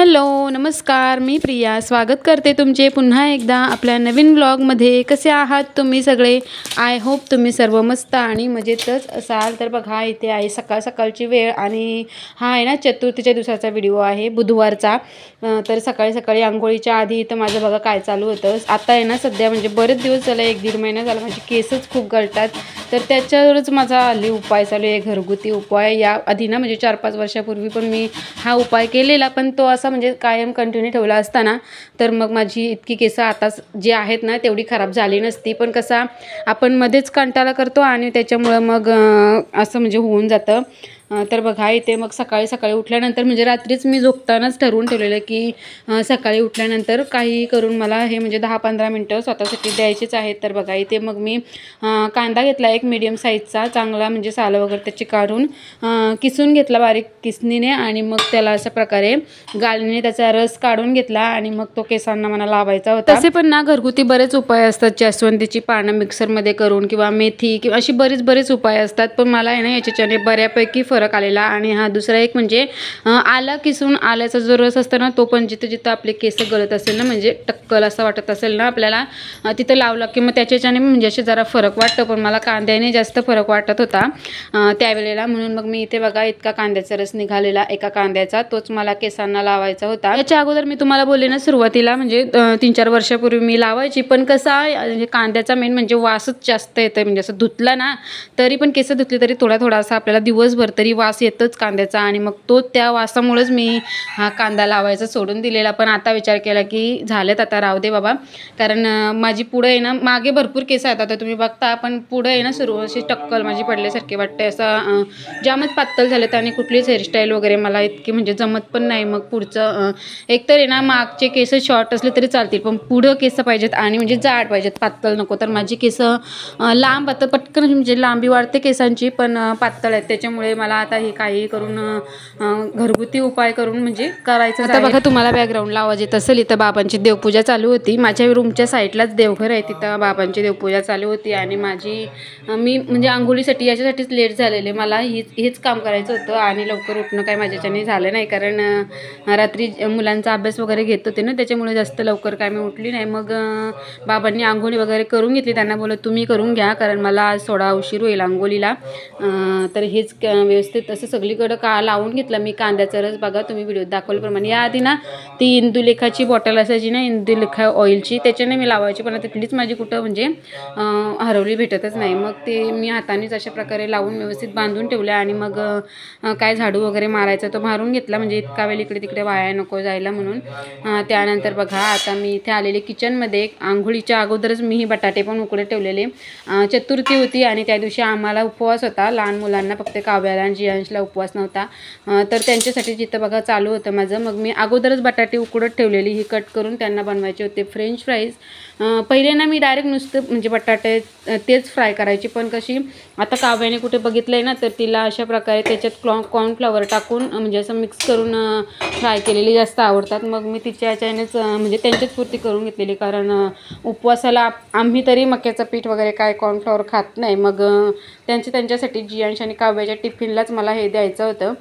Hello नमस्कार, मी प्रिया स्वागत करते तुमचे पुन्हा एकदा आपल्या नवीन ब्लॉगमध्ये। कसे आहात तुम्ही सगळे? आय होप तुम्ही सर्व मस्त आणि मजेतच असाल। तर बघा इथे आहे सकाळ सकाळची वेळ आणि हा आहे ना चतुर्थीच्या दिवसाचा व्हिडिओ आहे, बुधवारचा। तर सकाळी सकाळी अंघोळीच्या आधी इथं माझं बघा काय चालू होतं। आता आहे ना सध्या म्हणजे बरेच दिवस झाले, 1-1.5 महिना झाला माझे केसच खूप गळतात, तर त्याच्यावरच माझा हल्ली उपाय चालू आहे, घरगुती उपाय। या आधी ना म्हणजे 4-5 वर्षापूर्वी पण मी हा उपाय केलेला, पण तो असा म्हणजे कायम कंटिन्यू ठेवला असताना तर मग माझी इतकी केस आता जी आहेत ना तेवढी खराब झाली नसती। पण कसा आपण मध्येच कंटाळा करतो आणि त्याच्यामुळे मग असं म्हणजे होऊन जातं। तर बघा इथे मग सकाळी सकाळी उठल्यानंतर म्हणजे रात्रीच मी झोपतानाच ठरवून ठेवलेलं की सकाळी उठल्यानंतर काही करून मला हे म्हणजे 10-15 मिनटं स्वतःसाठी द्यायचेच आहेत। तर बघा इथे मग मी कांदा घेतला एक मीडियम साईजचा, चांगला म्हणजे सालं वगैरे त्याची काढून किसून घेतला बारीक किसणीने आणि मग त्याला अशा प्रकारे गाळणीने त्याचा रस काढून घेतला आणि मग तो केसांना मला लावायचा होता। तसे पण ना घरगुती बरेच उपाय असतात, जास्वंदीची पानं मिक्सरमध्ये करून किंवा मेथी किंवा अशी बरेच उपाय असतात, पण मला आहे ना याच्याने बऱ्यापैकी फरक आलेला। आणि हा दुसरा एक म्हणजे आला किसून, आल्याचा जो रस असतो ना तो पण जिथं जिथं आपले केस गळत असेल ना म्हणजे टक्कल असं वाटत असेल ना आपल्याला तिथं लावला की मग त्याच्याने म्हणजे असे जरा फरक वाटतं, पण मला कांद्याने जास्त फरक वाटत होता त्यावेळेला। म्हणून मग मी इथे बघा इतका कांद्याचा रस निघालेला एका कांद्याचा, तोच मला केसांना लावायचा होता। याच्या अगोदर मी तुम्हाला बोलले ना सुरुवातीला म्हणजे 3-4 वर्षापूर्वी मी लावायची, पण कसा म्हणजे कांद्याचा मेन म्हणजे वासच जास्त येतं, म्हणजे असं धुतला ना तरी पण केस धुतले तरी थोडा असा आपल्याला दिवसभर तरी वास येतच कांद्याचा, आणि मग तो त्या वासामुळेच मी हा कांदा लावायचा सोडून दिलेला। पण आता विचार केला की झालेत आता राहू दे बाबा, कारण माझी पुढे आहे ना मागे भरपूर केस आहेत आता तुम्ही बघता, पण पुढे आहे ना सुरू अशी टक्कल माझी पडल्यासारखी वाटते, असं जामच पातळ झालेत आणि कुठलीच हेअरस्टाईल वगैरे मला इतकी म्हणजे जमत पण नाही। मग पुढचं एकतर आहे ना मागचे केस शॉर्ट असले तरी चालतील, पण पुढं केस पाहिजेत आणि म्हणजे जाड पाहिजेत, पातळ नको। तर माझी केस लांब आता पटकन म्हणजे लांबी वाढते केसांची, पण पातळ आहेत, त्याच्यामुळे मला आता हे काही करून घरगुती उपाय करून म्हणजे करायचं। आता बघा तुम्हाला बॅकग्राऊंडला आवाज येत असेल, इथं बाबांची देवपूजा चालू होती। माझ्या रूमच्या साईडलाच देवघर आहे, तिथं बाबांची देवपूजा चालू होती आणि मी म्हणजे आंघोळीसाठी याच्यासाठीच लेट झालेले, मला हेच काम करायचं होतं आणि लवकर उठणं काय माझ्याच्याने झालं नाही, कारण रात्री मुलांचा अभ्यास वगैरे घेत होते ना त्याच्यामुळे जास्त लवकर काय मी उठली नाही। मग बाबांनी आंघोळी वगैरे करून घेतली, त्यांना बोलत तुम्ही करून घ्या कारण मला आज थोडा उशीर होईल आंघोळीला। तर हेच व्यवस्थित असं सगळीकडं लावून घेतलं मी कांद्याचा रस। बघा तुम्ही व्हिडिओत दाखवल्याप्रमाणे याआधी ना ती इंदुलेखाची बॉटल असायची ना, इंदुलेखा ऑइलची, त्याच्याने मी लावायची, पण तिथलीच माझी कुठं म्हणजे हरवली भेटतच नाही। मग ते मी हातानेच अशा प्रकारे लावून व्यवस्थित बांधून ठेवले आणि मग काय झाडू वगैरे मारायचा तो मारून घेतला, म्हणजे इतका वेळ इकडे तिकडे वाया नको जायला म्हणून। त्यानंतर बघा आता मी इथे आलेले किचनमध्ये, आंघोळीच्या अगोदरच मी ही बटाटे पण उकडे ठेवलेले। चतुर्थी होती आणि त्या दिवशी आम्हाला उपवास होता, लहान मुलांना फक्त काव्याला आणि जियांशला उपवास नव्हता, तर त्यांच्यासाठी जिथं बघा चालू होतं माझं। मग मी अगोदरच बटाटे उकडत ठेवलेली, ही कट करून त्यांना बनवायचे होते फ्रेंच फ्राईज। पहिले ना मी डायरेक्ट नुसतं म्हणजे बटाटे तेच फ्राय करायची, पण कशी आता काव्याने कुठे बघितलंय ना तर तिला अशा प्रकारे त्याच्यात कॉर्नफ्लॉवर टाकून म्हणजे असं मिक्स करून फ्राय केलेली जास्त आवडतात। मग मी तिच्या याच्यानेच म्हणजे त्यांच्याच पुरती करून घेतलेली, कारण उपवासाला आम्ही तरी मक्याचं पीठ वगैरे काय कॉर्नफ्लॉवर खात नाही। मग त्यांच्यासाठी जियांश आणि काव्याच्या टिफिनलाच मला हे द्यायचं होतं,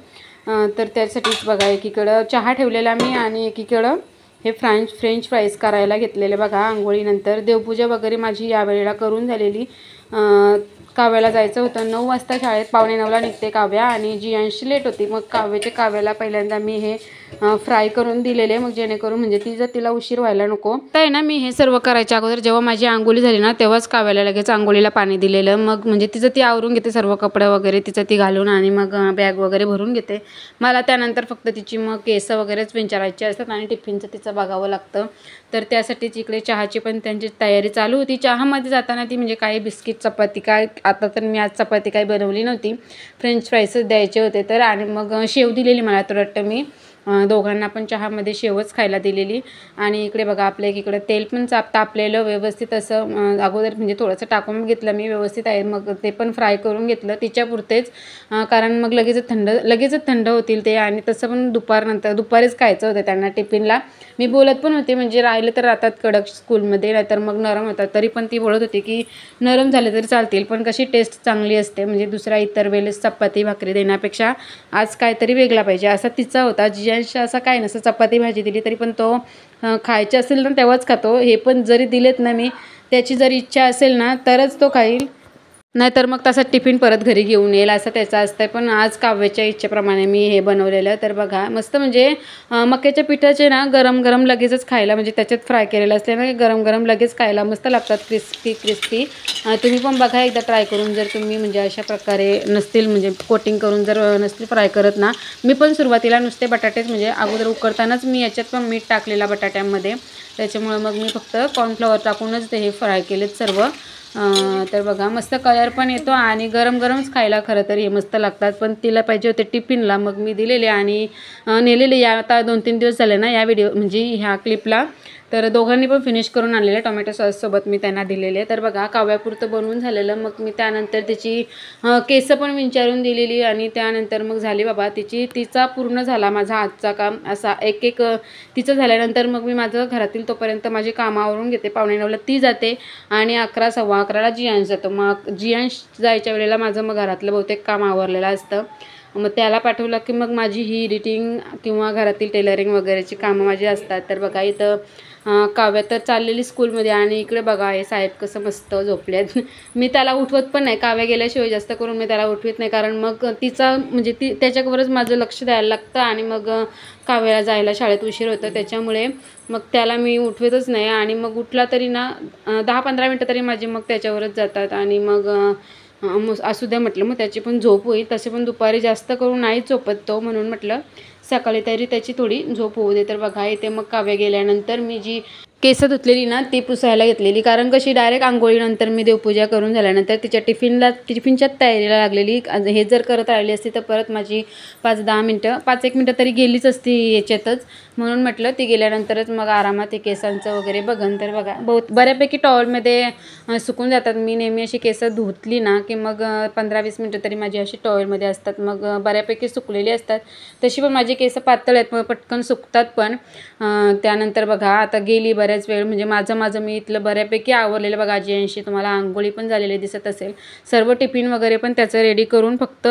तर त्यासाठीच बघा एकीकडं चहा ठेवलेला मी आणि एकीकडं हे फ्रेंच फ्राईज करायला घेतलेले। बघा आंघोळीनंतर देवपूजा वगैरे माझी यावेळेला करून झालेली। काव्याला जायचं होतं 9 वाजता, शाळेत 8:45ला निघते काव्या आणि जियांशी लेट होती। मग काव्याला पहिल्यांदा मी हे फ्राय करून दिलेले, मग जेणेकरून म्हणजे तिला उशीर व्हायला नको। तर आहे ना मी हे सर्व करायच्या अगोदर जेव्हा माझी आंघोळी झाली ना तेव्हाच काव्याला लगेच आंघोळीला पाणी दिलेलं। मग म्हणजे तिचं ती आवरून घेते सर्व कपडे वगैरे तिचं ती घालून आणि मग बॅग वगैरे भरून घेते। मला त्यानंतर फक्त तिची मग केस वगैरेच विंचारायची असतात आणि टिफिनचं तिचं बघावं लागतं, तर त्यासाठीच इकडे चहाची पण त्यांची तयारी चालू होती। चहामध्ये जाताना ती म्हणजे काही बिस्किट चपाती काय, आता तर मी आज चपाती काही बनवली नव्हती, फ्रेंच फ्राईजच द्यायचे होते तर, आणि मग शेव दिलेली मला तर वाटतं मी दोघांना पण चहामध्ये शेवच खायला दिलेली। आणि इकडे बघा आपल्या इकडे तेल पण तापलेलं व्यवस्थित असं अगोदर म्हणजे थोडंसं टाकून घेतलं मी व्यवस्थित आहे, मग ते पण फ्राय करून घेतलं तिच्यापुरतेच, कारण मग लगेचच थंड होतील ते, आणि तसं पण दुपारीच खायचं होतं त्यांना टिफिनला। मी बोलत पण होते म्हणजे राहिलं तर राहतात कडक स्कूलमध्ये, नाहीतर मग नरम होतात, तरी पण ती बोलत होती की नरम झाले तरी चालतील, पण कशी टेस्ट चांगली असते म्हणजे दुसऱ्या इतर वेळेस चपाती भाकरी देण्यापेक्षा आज काहीतरी वेगळा पाहिजे असा तिचा होता। प्रियांश असं काय नसतं, चपाती भाजी दिली तरी पण तो खायचे असेल ना तेव्हाच खातो. हे पण जरी दिलेत ना मी, त्याची जर इच्छा असेल ना तरच तो खाईल, नाहीतर मग तसा टिफिन परत घरी घेऊन येईल असं त्याचं असतं. पण आज काव्याच्या इच्छेप्रमाणे मी हे बनवलेलं. तर बघा मस्त म्हणजे मक्याच्या पिठाचे ना गरम गरम लगेचच खायला, म्हणजे त्याच्यात फ्राय केलेलं असल्यामुळे गरम गरम लगेच खायला मस्त लागतात, क्रिस्पी क्रिस्पी. तुम्ही पण बघा एकदा ट्राय करून, जर तुम्ही म्हणजे अशा प्रकारे नसतील म्हणजे कोटिंग करून जर नसतील फ्राय करत ना. मी पण सुरुवातीला नुसते बटाटेच म्हणजे अगोदर उकडतानाच मी याच्यात पण मीठ टाकलेला बटाट्यामध्ये, त्याच्यामुळं मग मी फक्त कॉर्नफ्लॉवर टाकूनच ते हे फ्राय केलेत सर्व. तर बघा मस्त कलर पण येतो आणि गरम गरमच खायला खरं तर हे मस्त लागतात. पण तिला पाहिजे होते टिफिनला, मग मी दिलेले आणि नेलेले. या आता 2-3 दिवस झाले ना या व्हिडिओ म्हणजे ह्या क्लिपला, तर दोघांनी पण फिनिश करून आणलेले टोमॅटो सॉससोबत मी त्यांना दिलेले. तर बघा काव्यापुरतं बनवून झालेलं. मग मी त्यानंतर त्याची केसं पण विंचारून दिलेली आणि त्यानंतर मग झाली बाबा तिचा पूर्ण झाला माझा आजचा काम असा एक एक तिचं झाल्यानंतर मग मी माझं घरातील तोपर्यंत माझी कामावरून घेते. 8:45ला ती जाते आणि 11, 11:15ला जियांश जातो. मग जियांश जायच्या वेळेला माझं मग घरातलं बहुतेक काम आवरलेलं असतं. मग त्याला पाठवलं की मग माझी ही एडिटिंग किंवा घरातील टेलरिंग वगैरेची कामं माझी असतात. तर बघा इथं काव्या तर चाललेली स्कूलमध्ये आणि इकडे बघा हे साहेब कसं मस्त झोपलेत. मी त्याला उठवत पण नाही, काव्या गेल्याशिवाय जास्त करून मी त्याला उठवत नाही, कारण मग तिचा म्हणजे त्याच्यावरच माझं लक्ष द्यायला लागतं आणि मग काव्याला जायला शाळेत उशीर होतं, त्याच्यामुळे मग त्याला मी उठवतच नाही. आणि मग उठला तरी ना 10-15 मिनटं तरी माझी मग त्याच्यावरच जातात आणि मग असू द्या म्हटलं, मग त्याची पण झोप होईल. तसे पण दुपारी जास्त करून नाहीच झोपत तो, म्हणून म्हटलं सकाळी तरी त्याची थोडी झोप होऊ दे. तर बघा इथे मग काव्या गेल्यानंतर मी जी केसं धुतलेली ना ती पुसायला घेतलेली, कारण कशी डायरेक्ट आंघोळीनंतर मी देवपूजा करून झाल्यानंतर तिच्या टिफिनच्या तयारीला लागलेली. हे जर करत राहिली असती तर परत माझी 5-10 मिनटं 5-1 मिनटं तरी गेलीच असती याच्यातच, म्हणून म्हटलं ती गेल्यानंतरच मग आरामात ते केसांचं वगैरे बघन. तर बघा बऱ्यापैकी टॉवेलमध्ये सुकून जातात. मी नेहमी अशी केसं धुतली ना की मग 15-20 मिनटं तरी माझी अशी टॉवेलमध्ये असतात, मग बऱ्यापैकी सुकलेली असतात. तशी पण माझी केसं पातळ आहेत, मग पटकन सुकतात पण. त्यानंतर बघा आता गेली बऱ्याच वेळ, म्हणजे माझं मी इथलं बऱ्यापैकी आवरलेलं बघा. जियांशी तुम्हाला आंघोळी पण झालेली दिसत असेल, सर्व टिफिन वगैरे पण त्याचं रेडी करून, फक्त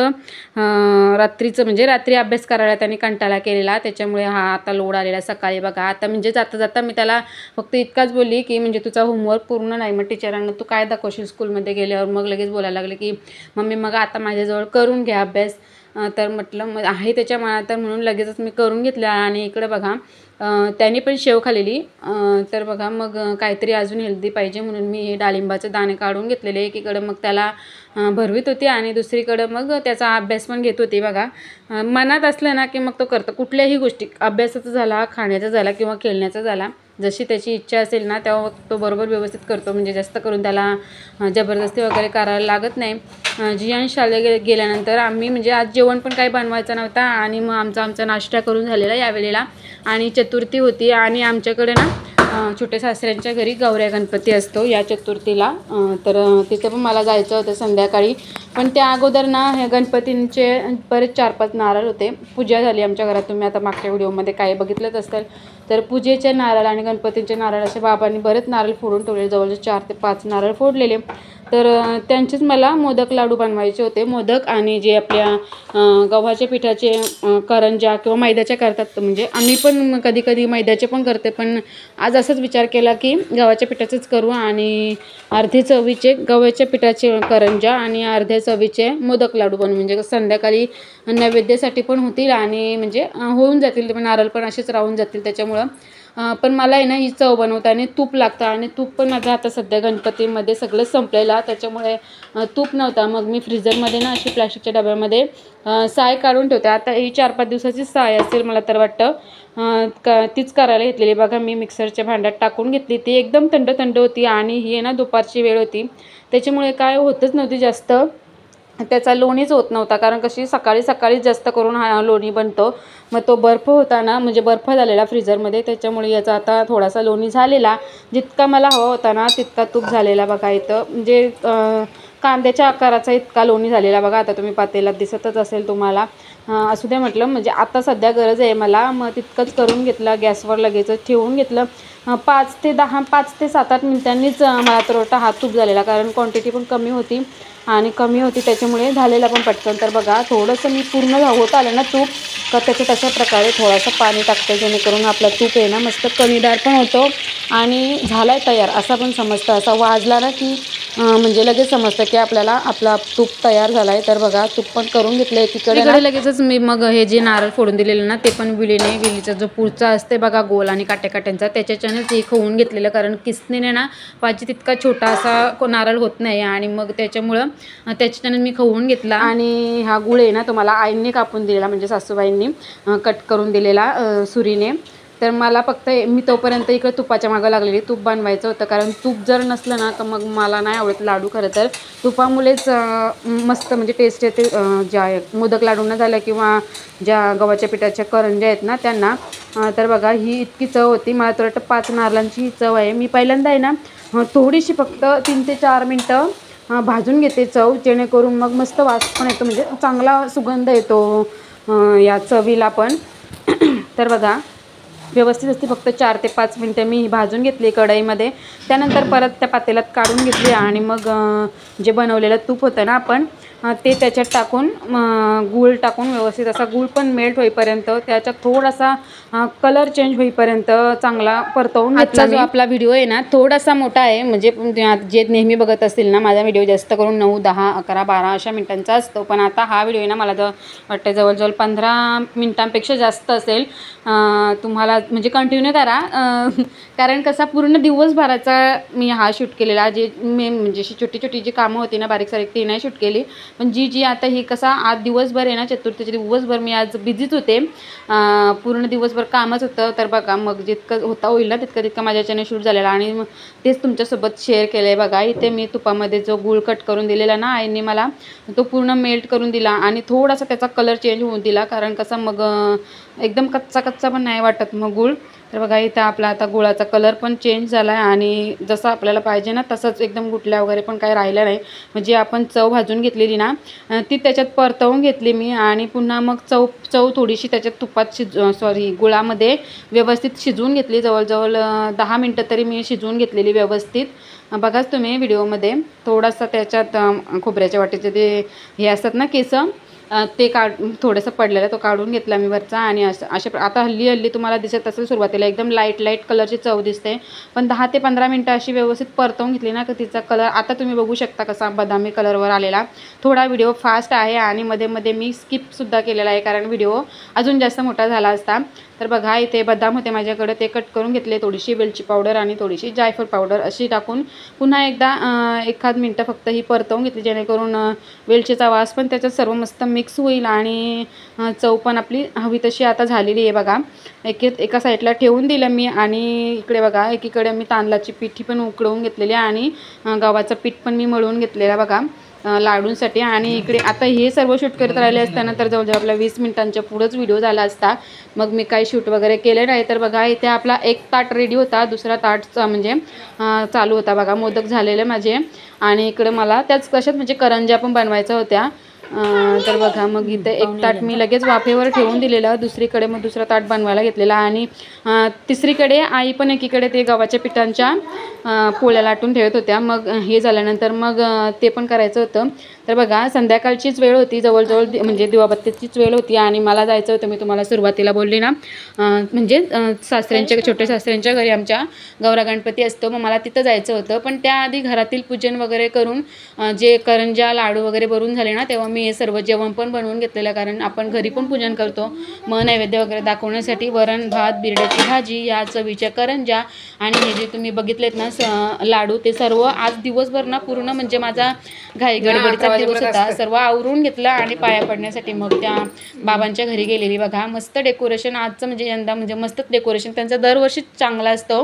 रात्रीचं म्हणजे रात्री अभ्यास करायला त्याने कंटाळा केलेला, त्याच्यामुळे हा आता लोड आलेला सकाळी बघा. आता म्हणजे जाता जाता मी त्याला फक्त इतकाच बोलली की म्हणजे तुझा होमवर्क पूर्ण नाही, मग टीचरांना तू काय दाखवशील स्कूलमध्ये गेल्यावर. मग लगेच बोलायला लागले की मम्मी मग आता माझ्याजवळ करून घ्या अभ्यास. तर म्हटलं मग आहे त्याच्या मनात, तर म्हणून लगेचच मी करून घेतलं. आणि इकडे बघा त्याने पण शेव खाल्लेली. तर बघा मग काहीतरी अजून हेल्दी पाहिजे म्हणून मी हे डाळिंबाचे दाणे काढून घेतलेले. एकीकडे मग त्याला भरवीत होती आणि दुसरीकडं मग त्याचा अभ्यास पण घेत होती बघा. मनात असलं ना की मग तो करतो कुठल्याही गोष्टी, अभ्यासाचा झाला, खाण्याचा झाला किंवा खेळण्याचा झाला, जशी त्याची इच्छा असेल ना तेव्हा तो बरोबर व्यवस्थित करतो. म्हणजे जास्त करून त्याला जबरदस्ती वगैरे करायला लागत नाही. जियांश शाळेत गेल्यानंतर आम्ही म्हणजे आज जेवण पण काही बनवायचं नव्हता आणि मग आमचा नाश्ता करून झालेला यावेळेला. आणि चतुर्थी होती आणि आमच्याकडे ना छोटे सासऱ्यांच्या घरी गौऱ्या गणपती असतो या चतुर्थीला. तर तिथे पण मला जायचं होतं संध्याकाळी, पण त्या अगोदर ना हे गणपतींचे बरेच 4-5 नारळ होते. पूजा झाली आमच्या घरात, तुम्ही आता मागच्या व्हिडिओमध्ये काय बघितलंच असेल. तर पूजेचे नारळ आणि गणपतींचे नारळ असे बाबांनी बरेच नारळ फोडून ठेवले, जवळजवळ 4 ते 5 नारळ फोडलेले. तर त्यांचेच मला मोदक लाडू बनवायचे होते. मोदक आणि जे आपल्या गव्हाच्या पिठाचे करंजा किंवा मैद्याच्या करतात, म्हणजे आम्ही पण कधी कधी मैद्याचे पण करते, पण आज असंच विचार केला की गव्हाच्या पिठाचेच करू. आणि अर्धे चवीचे गव्हाच्या पिठाचे करंजा आणि अर्ध्या चवीचे मोदक लाडू बनवू, म्हणजे संध्याकाळी नैवेद्यासाठी पण होतील आणि म्हणजे होऊन जातील, पण नारळ पण असेच राहून जातील त्याच्यामुळं. पण मला आहे ना ही चव बनवताना तूप लागतं आणि तूप पण माझं आता सध्या गणपतीमध्ये सगळं संपलेलं, त्याच्यामुळे तूप नव्हता. मग मी फ्रीझरमध्ये ना अशी प्लॅस्टिकच्या डब्यामध्ये साय काढून ठेवते. आता ही 4-5 दिवसाची साय असेल मला तर वाटतं. तीच करायला घेतलेली बघा. मी मिक्सरच्या भांड्यात टाकून घेतली, ती एकदम थंड थंड होती आणि ही आहे ना दुपारची वेळ होती, त्याच्यामुळे काय होतच नव्हती जास्त, त्याचा लोणीच होत नव्हता. कारण कशी सकाळी सकाळीच जास्त करून हा लोणी बनतो. मग तो बर्फ होता ना, म्हणजे बर्फ झालेला फ्रीझरमध्ये, त्याच्यामुळे याचा आता थोडासा लोणी झालेला. जितका मला हवा होता ना तितका तूप झालेला बघा. इथं म्हणजे कांद्याच्या आकाराचा इतका लोणी झालेला बघा. आता तुम्ही पातेल्यात दिसतच असेल तुम्हाला. असू द्या म्हटलं, म्हणजे आता सध्या गरज आहे मला, मग तितकंच करून घेतलं. गॅसवर लगेचच ठेवून घेतलं. 5 ते 7-8 मिनिटांनीच मला तर वाटतं हा तूप झालेला, कारण क्वांटिटी पण कमी होती आणि कमी होती त्याच्यामुळे झालेला पण पटकन. तर बघा थोडंसं मी पूर्ण होत आलं ना तूप, तर त्याच्यात अशा प्रकारे थोडंसं पाणी टाकते, जेणेकरून आपला तूप आहे ना मस्त कणीदार पण होतो आणि झाला आहे तयार असं पण समजतं. असा वाजला ना की म्हणजे लगेच समजतं की आपला तूप तयार झाला आहे. तर बघा तूप पण करून घेतलं एकीकडे लगेचच मी मग हे जे नारळ फोडून दिलेलं ना ते पण विलीचा जो पुढचा असते बघा गोल आणि काट्याकाट्यांचा, त्याच्याच्यानंच हे खवून घेतलेलं, कारण किसनीने ना पाहिजे तितका छोटा असा नारळ होत नाही आणि मग त्याच्यामुळं त्याच्यानं मी खवून घेतला. आणि हा गुळ आहे ना तो मला आईंनी कापून दिलेला, म्हणजे सासूबाईंनी कट करून दिलेला सुरीने. तर मला फक्त मी तोपर्यंत इकडे तुपाच्या मागं लागलेली, तूप बनवायचं होतं, कारण तूप जर नसलं ना तर मग मला नाही आवडत लाडू. खरं तर तुपामुळेच मस्त म्हणजे टेस्ट येते. ज्या मोदक लाडूंना झालं किंवा ज्या गव्हाच्या पिठाच्या करंज्या आहेत ना त्यांना. तर बघा ही इतकी चव होती, मला तर वाटतं 5 नारळांची ही चव आहे. मी पहिल्यांदा आहे ना थोडीशी फक्त 3 ते 4 मिनटं भाजून घेते चव, जेणेकरून मग मस्त वास पण येतो, म्हणजे चांगला सुगंध येतो या चवीला पण. तर बघा व्यवस्थित असते, फक्त 4 ते 5 मिनटं मी भाजून घेतली कढईमध्ये. त्यानंतर परत त्या पातेल्यात काढून घेतली आणि मग जे बनवलेलं तूप होतं ना आपण ते त्याच्यात टाकून गूळ टाकून व्यवस्थित असा गूळ पण मेल्ट होईपर्यंत, त्याच्यात थोडासा कलर चेंज होईपर्यंत चांगला परतवून घेतला. आजचा जो आपला व्हिडिओ आहे ना थोडासा मोठा आहे, म्हणजे जे नेहमी बघत असतील ना माझा व्हिडिओ जास्त करून 9, 10, 11, 12 अशा मिनिटांचा असतो, पण आता हा व्हिडिओ आहे ना मला तर वाटतं जवळजवळ 15 मिनिटांपेक्षा जास्त असेल. तुम्हाला म्हणजे कंटिन्यू करा, कारण कसा पूर्ण दिवसभराचा मी हा शूट केलेला. जे म्हणजे अशी छोटी छोटी जी कामं होती ना बारीक सारीक ती नाही शूट केली, पण जी आता ही कसा आज दिवसभर आहे ना चतुर्थीचे दिवसभर मी आज बिझीच होते, पूर्ण दिवसभर कामच होतं. तर बघा मग जितकं होता होईल ना तितकं माझ्या याच्याने शूट झालेला आणि तेच तुमच्यासोबत शेअर केलं आहे. बघा इथे मी तुपामध्ये जो गूळ कट करून दिलेला ना आईने मला, तो पूर्ण मेल्ट करून दिला आणि थोडासा त्याचा कलर चेंज होऊन दिला, कारण कसा मग एकदम कच्चा कच्चा पण नाही वाटत मग गूळ. तर बघा इथं आपला आता गुळाचा कलर पण चेंज झाला आहे आणि जसं आपल्याला पाहिजे ना तसंच एकदम गुटल्या वगैरे पण काही राहिलं नाही. म्हणजे आपण चव भाजून घेतलेली ना ती त्याच्यात परतवून घेतली मी आणि पुन्हा मग चव थोडीशी त्याच्यात तुपात गुळामध्ये व्यवस्थित शिजवून घेतली. जवळजवळ 10 मिनटं तरी मी शिजवून घेतलेली व्यवस्थित. बघाच तुम्ही व्हिडिओमध्ये थोडासा त्याच्यात खोबऱ्याच्या वाटीचे ते हे असतात ना केसं, ते थोडंसं पडलेलं तो काढून घेतला मी वरचा आणि अशा आता हल्ली तुम्हाला दिसत असेल सुरुवातीला एकदम लाईट कलरची चव दिसते, पण 10 ते 15 मिनटं अशी व्यवस्थित परतवून घेतली ना तर तिचा कलर आता तुम्ही बघू शकता कसा बदामी कलरवर आलेला. थोडा व्हिडिओ फास्ट आहे आणि मध्ये मी स्किपसुद्धा केलेला आहे, कारण व्हिडिओ अजून जास्त मोठा झाला असता. तर बघा इथे बदाम होते माझ्याकडे, ते कट करून घेतले, थोडीशी वेलची पावडर आणि थोडीशी जायफळ पावडर अशी टाकून पुन्हा एकदा 1 मिनटं फक्त ही परतवून घेतली, जेणेकरून वेलचीचा वास पण त्याच्यात सर्व मस्त मिक्स होईल आणि चव पण आपली हवी तशी आता झालेली आहे. बघा एका साईडला ठेवून दिलं मी आणि इकडे बघा एकीकडे मी तांदळाची पिठी पण उकळवून घेतलेली आणि गव्हाचं पीठ पण मी मळून घेतलेलं बघा लाडूंसाठी. आणि इकडे आता हे सर्व शूट करत राहिले असताना तर जवळजवळ आपला 20 मिनिटांच्या पुढंच व्हिडिओ झाला असता, मग मी काही शूट वगैरे केलं नाही. तर बघा इथे आपला एक ताट रेडी होता, दुसरा ताटचा म्हणजे चालू होता बघा, मोदक झालेले माझे. आणि इकडे मला त्याच कशात म्हणजे करंज्या पण बनवायच्या होत्या. तर बघा मग इथे एक ताट मी लगेच वाफेवर ठेवून दिलेलं, दुसरीकडे मग दुसरा ताट बनवायला घेतलेला आणि तिसरीकडे आई पण एकीकडे ते गव्हाच्या पिठांच्या पोळ्या लाटून ठेवत होत्या. मग हे झाल्यानंतर मग ते पण करायचं होतं. तर बघा संध्याकाळचीच वेळ होती, जवळजवळ म्हणजे दिवाबत्तीचीच वेळ होती आणि मला जायचं होतं, मी तुम्हाला सुरुवातीला बोलली ना म्हणजे छोट्या सासऱ्यांच्या घरी आमच्या गौरा गणपती असतो, मग मला तिथं जायचं होतं. पण त्याआधी घरातील पूजन वगैरे करून जे करंज्या लाडू वगैरे भरून झाले ना तेव्हा मी हे सर्व जेवण पण बनवून घेतलेलं, कारण आपण घरी पण पूजन करतो. मग नैवेद्य वगैरे दाखवण्यासाठी वरण भात, बिरड्याची भाजी, या चवीच्या करंज्या आणि हे जे तुम्ही बघितलेत ना लाडू, ते सर्व आज दिवसभर ना पूर्ण म्हणजे माझा घाई गडबडीचा दिवस होता. सर्व आवरून घेतलं आणि पाया पडण्यासाठी मग त्या बाबांच्या घरी गेलेली. बघा मस्त डेकोरेशन आजचं, म्हणजे यंदा म्हणजे मस्तच डेकोरेशन त्यांचा दरवर्षी चांगला असतो,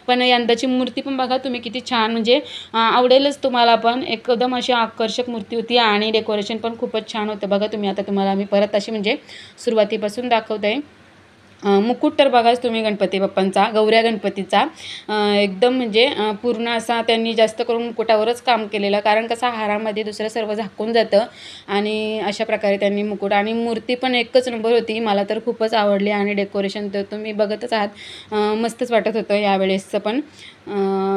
पण यंदाची मूर्ती पण बघा तुम्ही किती छान, म्हणजे आवडेलच तुम्हाला पण. एकदम अशी आकर्षक मूर्ती होती आणि डेकोरेशन पण खूपच छान होतं. बघा तुम्ही आता तुम्हाला मी परत अशी म्हणजे सुरुवातीपासून दाखवते. मुकुट तर बघाच तुम्ही गणपती बाप्पांचा, गौऱ्या गणपतीचा एकदम म्हणजे पूर्ण असा त्यांनी जास्त करून मुकुटावरच काम केलेलं, कारण कसा हारामध्ये दुसरं सर्व झाकून जातं आणि अशा प्रकारे त्यांनी मुकुट आणि मूर्ती पण एकच नंबर होती. मला तर खूपच आवडली आणि डेकोरेशन तर तुम्ही बघतच आहात, मस्तच वाटत होतं यावेळेसचं पण.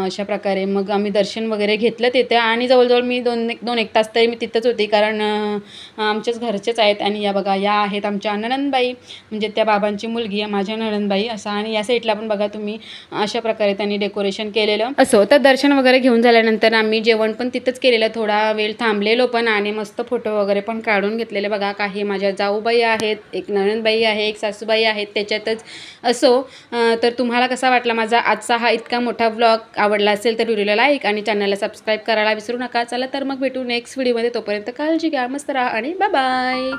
अशा प्रकारे मग आम्ही दर्शन वगैरे घेतलं तिथे आणि जवळजवळ मी दोन एक तास तरी मी तिथंच होती, कारण आमच्याच घरचेच आहेत. आणि या बघा, या आहेत आमच्या नणंदबाई, म्हणजे त्या बाबांची मुलगी आहे माझ्या नणंदबाई असं. आणि या साईडला पण बघा तुम्ही अशा प्रकारे त्यांनी डेकोरेशन केलेलं असो. तर दर्शन वगैरे घेऊन झाल्यानंतर आम्ही जेवण पण तिथंच केलेलं, थोडा वेळ थांबलेलो पण आणि मस्त फोटो वगैरे पण काढून घेतलेले. बघा, काही माझ्या जाऊबाई आहेत, एक नणंदबाई आहे, एक सासूबाई आहेत त्याच्यातच असो. तर तुम्हाला कसा वाटला माझा आजचा हा इतका मोठा व्लॉग? आवडला असेल तर व्हिडिओला लाईक आणि चॅनलला सबस्क्राईब करायला विसरू नका. चला तर मग भेटू नेक्स्ट व्हिडिओमध्ये. तोपर्यंत काळजी घ्या, मस्त राहा आणि बाय बाय.